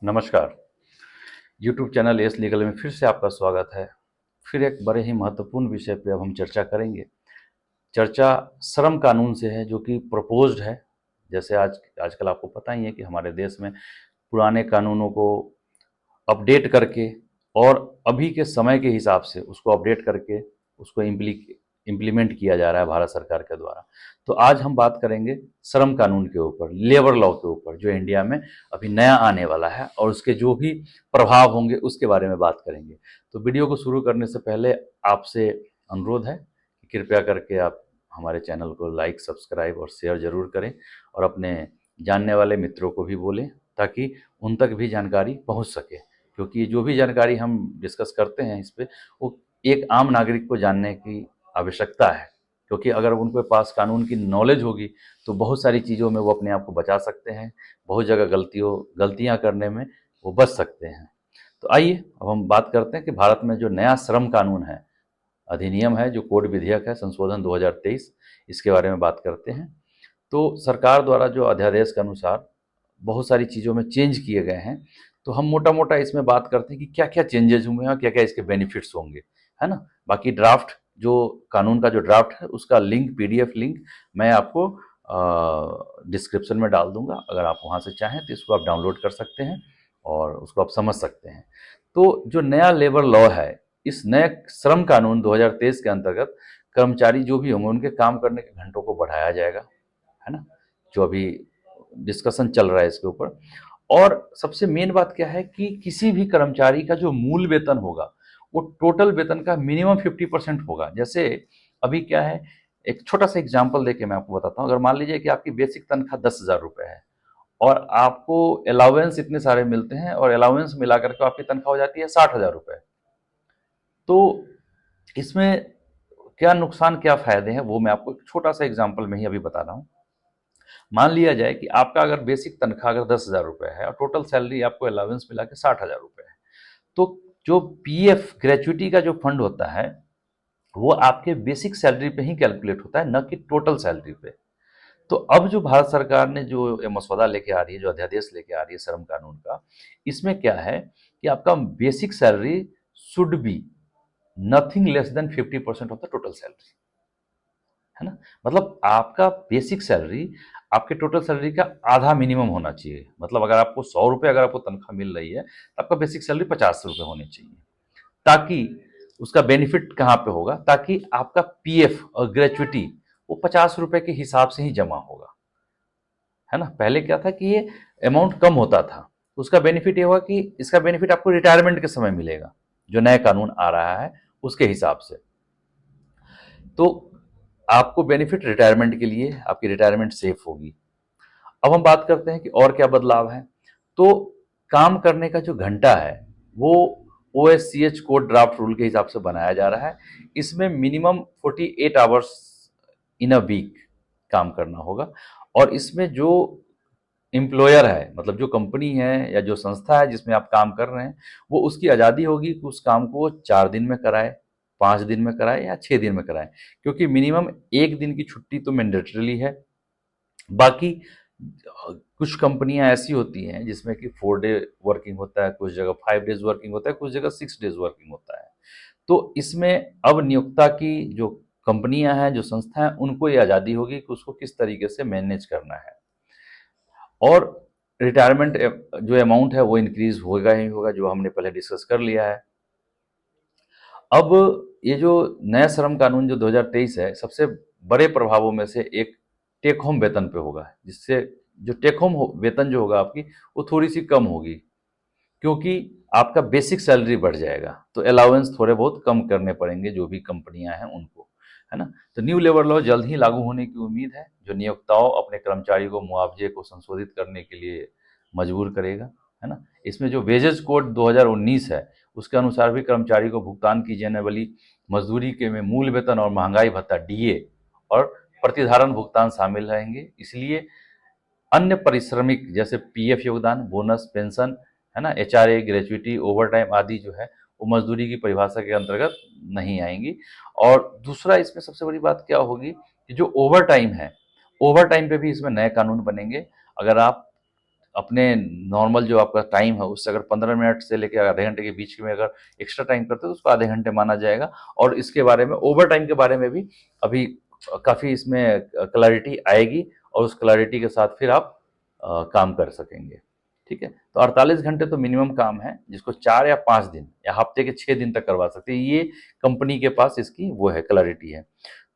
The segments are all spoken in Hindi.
नमस्कार। YouTube चैनल एस लीगल में फिर से आपका स्वागत है। फिर एक बड़े ही महत्वपूर्ण विषय पे अब हम चर्चा करेंगे। चर्चा श्रम कानून से है जो कि प्रपोज्ड है। जैसे आजकल आपको पता ही है कि हमारे देश में पुराने कानूनों को अपडेट करके और अभी के समय के हिसाब से उसको अपडेट करके उसको इम्प्लीमेंट किया जा रहा है भारत सरकार के द्वारा। तो आज हम बात करेंगे श्रम कानून के ऊपर, लेबर लॉ के ऊपर, जो इंडिया में अभी नया आने वाला है और उसके जो भी प्रभाव होंगे उसके बारे में बात करेंगे। तो वीडियो को शुरू करने से पहले आपसे अनुरोध है कि कृपया करके आप हमारे चैनल को लाइक, सब्सक्राइब और शेयर ज़रूर करें और अपने जानने वाले मित्रों को भी बोलें ताकि उन तक भी जानकारी पहुंच सके। क्योंकि जो भी जानकारी हम डिस्कस करते हैं इस पे, वो एक आम नागरिक को जानने की आवश्यकता है। क्योंकि अगर उनके पास कानून की नॉलेज होगी तो बहुत सारी चीज़ों में वो अपने आप को बचा सकते हैं, बहुत जगह गलतियाँ करने में वो बच सकते हैं। तो आइए अब हम बात करते हैं कि भारत में जो नया श्रम कानून है, अधिनियम है, जो कोड विधेयक है संशोधन 2023, इसके बारे में बात करते हैं। तो सरकार द्वारा जो अध्यादेश के अनुसार बहुत सारी चीज़ों में चेंज किए गए हैं। तो हम मोटा-मोटा इसमें बात करते हैं कि क्या-क्या चेंजेज़ हुए हैं और क्या-क्या इसके बेनिफिट्स होंगे, है ना? बाकी ड्राफ्ट जो कानून का जो ड्राफ्ट है उसका लिंक, पीडीएफ लिंक मैं आपको डिस्क्रिप्शन में डाल दूँगा। अगर आप वहाँ से चाहें तो इसको आप डाउनलोड कर सकते हैं और उसको आप समझ सकते हैं। तो जो नया लेबर लॉ है, इस नए श्रम कानून 2023 के अंतर्गत कर्मचारी जो भी होंगे उनके काम करने के घंटों को बढ़ाया जाएगा, है ना? जो अभी डिस्कशन चल रहा है इसके ऊपर। और सबसे मेन बात क्या है कि किसी भी कर्मचारी का जो मूल वेतन होगा, वो टोटल वेतन का मिनिमम 50% होगा। जैसे अभी क्या है, एक छोटा-सा एग्ज़ाम्पल देके मैं आपको बताता हूँ। अगर मान लीजिए कि आपकी बेसिक तनख्वाह 10,000 रुपए है और आपको अलाउंस इतने सारे मिलते हैं और अलाउंस मिला कर के आपकी तनख्वाह हो जाती है 60,000 रुपए। तो इसमें क्या नुकसान, क्या फ़ायदे हैं, वो मैं आपको एक छोटा-सा एग्ज़ाम्पल में ही अभी बता रहा हूँ। मान लिया जाए कि आपका अगर बेसिक तनख्वाह अगर 10,000 रुपए है और टोटल सैलरी आपको अलाउंस मिला के 60,000 रुपए है, तो जो पीएफ ग्रेच्युटी का जो फंड होता है, वो आपके बेसिक सैलरी पे ही कैलकुलेट होता है, न कि टोटल सैलरी पे। तो अब जो भारत सरकार ने जो ये मसौदा लेके आ रही है, जो अध्यादेश लेके आ रही है श्रम कानून का, इसमें क्या है कि आपका basic salary should be nothing less than 50% of the total salary, है ना? मतलब आपका बेसिक सैलरी आपके टोटल सैलरी का आधा मिनिमम होना चाहिए। मतलब अगर आपको 100 रुपए अगर आपको तनख्वाह मिल रही है, तो आपका बेसिक सैलरी 50 रुपए होनी चाहिए। ताकि उसका बेनिफिट कहाँ पे होगा? ताकि आपका पीएफ और ग्रेच्युटी वो 50 रुपए के हिसाब से ही जमा होगा, है ना? पहले क्या था कि ये अमाउंट कम होता था। उसका बेनिफिट ये हुआ कि इसका बेनिफिट आपको रिटायरमेंट के समय मिलेगा, जो नया कानून आ रहा है उसके हिसाब से। तो आपको बेनिफिट रिटायरमेंट के लिए, आपकी रिटायरमेंट सेफ होगी। अब हम बात करते हैं कि और क्या बदलाव है। तो काम करने का जो घंटा है वो ओएससीएच कोड ड्राफ्ट रूल के हिसाब से बनाया जा रहा है। इसमें minimum 48 hours in a week काम करना होगा और इसमें जो एम्प्लॉयर है, मतलब जो कंपनी है या जो संस्था है जिसमें आप काम कर रहे हैं, वो उसकी आज़ादी होगी कि उस काम को 4 दिन में कराए, 5 दिन में कराए या 6 दिन में कराए। क्योंकि मिनिमम 1 दिन की छुट्टी तो मैंडेटरीली है। बाकी कुछ कंपनियां ऐसी होती हैं जिसमें कि 4 डे वर्किंग होता है, कुछ जगह 5 डेज वर्किंग होता है, कुछ जगह 6 डेज वर्किंग होता है। तो इसमें अब नियोक्ता की जो कंपनियां हैं, जो संस्था हैं, उनको ये आज़ादी होगी कि उसको किस तरीके से मैनेज करना है। और रिटायरमेंट जो अमाउंट है वो इंक्रीज होगा ही होगा, जो हमने पहले डिस्कस कर लिया है। अब ये जो नया श्रम कानून जो 2023 है, सबसे बड़े प्रभावों में से एक टेक होम वेतन पे होगा, जिससे जो टेक होम वेतन जो होगा आपकी, वो थोड़ी सी कम होगी। क्योंकि आपका बेसिक सैलरी बढ़ जाएगा, तो अलाउंस थोड़े बहुत कम करने पड़ेंगे जो भी कंपनियां हैं उनको, है ना? तो न्यू लेबर लॉ जल्द ही लागू होने की उम्मीद है, जो नियोक्ताओं अपने कर्मचारी को मुआवजे को संशोधित करने के लिए मजबूर करेगा, है ना? इसमें जो वेजेस कोड 2019 है, उसके अनुसार भी कर्मचारी को भुगतान की जाने वाली मजदूरी के में मूल वेतन और महंगाई भत्ता डीए और प्रतिधारण भुगतान शामिल रहेंगे। इसलिए अन्य परिश्रमिक जैसे पीएफ योगदान, बोनस, पेंशन, है ना, एचआरए, ग्रेच्युटी, ओवरटाइम आदि जो है वो मजदूरी की परिभाषा के अंतर्गत नहीं आएंगी। और दूसरा इसमें सबसे बड़ी बात क्या होगी कि जो ओवरटाइम है, ओवरटाइम पे भी इसमें नए कानून बनेंगे। अगर आप अपने नॉर्मल जो आपका टाइम है उससे अगर 15 मिनट से लेकर आधे घंटे के बीच में अगर एक्स्ट्रा टाइम करते हो तो उसको आधे घंटे माना जाएगा। और इसके बारे में, ओवर टाइम के बारे में भी अभी काफ़ी इसमें क्लैरिटी आएगी, और उस क्लैरिटी के साथ फिर आप काम कर सकेंगे। ठीक है, तो 48 घंटे तो मिनिमम काम है, जिसको 4 या 5 दिन या हफ्ते के 6 दिन तक करवा सकते हैं। ये कंपनी के पास इसकी वो है, क्लैरिटी है।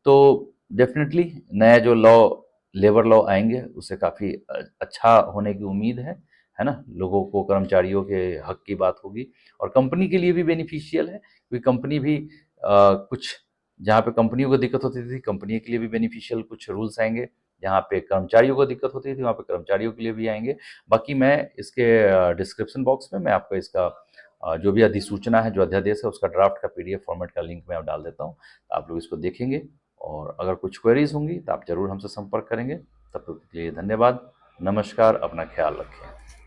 तो डेफिनेटली नया जो लॉ, लेबर लॉ आएंगे उससे काफ़ी अच्छा होने की उम्मीद है ना। लोगों को, कर्मचारियों के हक की बात होगी, और कंपनी के लिए भी बेनिफिशियल है, क्योंकि कंपनी भी कुछ, जहाँ पे कंपनियों को दिक्कत होती थी, कंपनी के लिए भी बेनिफिशियल कुछ रूल्स आएंगे। जहाँ पे कर्मचारियों को दिक्कत होती थी, वहाँ पे कर्मचारियों के लिए भी आएंगे। बाकी मैं इसके डिस्क्रिप्शन बॉक्स में मैं आपको इसका जो भी अधिसूचना है, जो अध्यादेश है, उसका ड्राफ्ट का पीडीएफ फॉर्मेट का लिंक मैं डाल देता हूँ। आप लोग इसको देखेंगे, और अगर कुछ क्वेरीज होंगी तो आप ज़रूर हमसे संपर्क करेंगे। तब तक के लिए धन्यवाद, नमस्कार, अपना ख्याल रखें।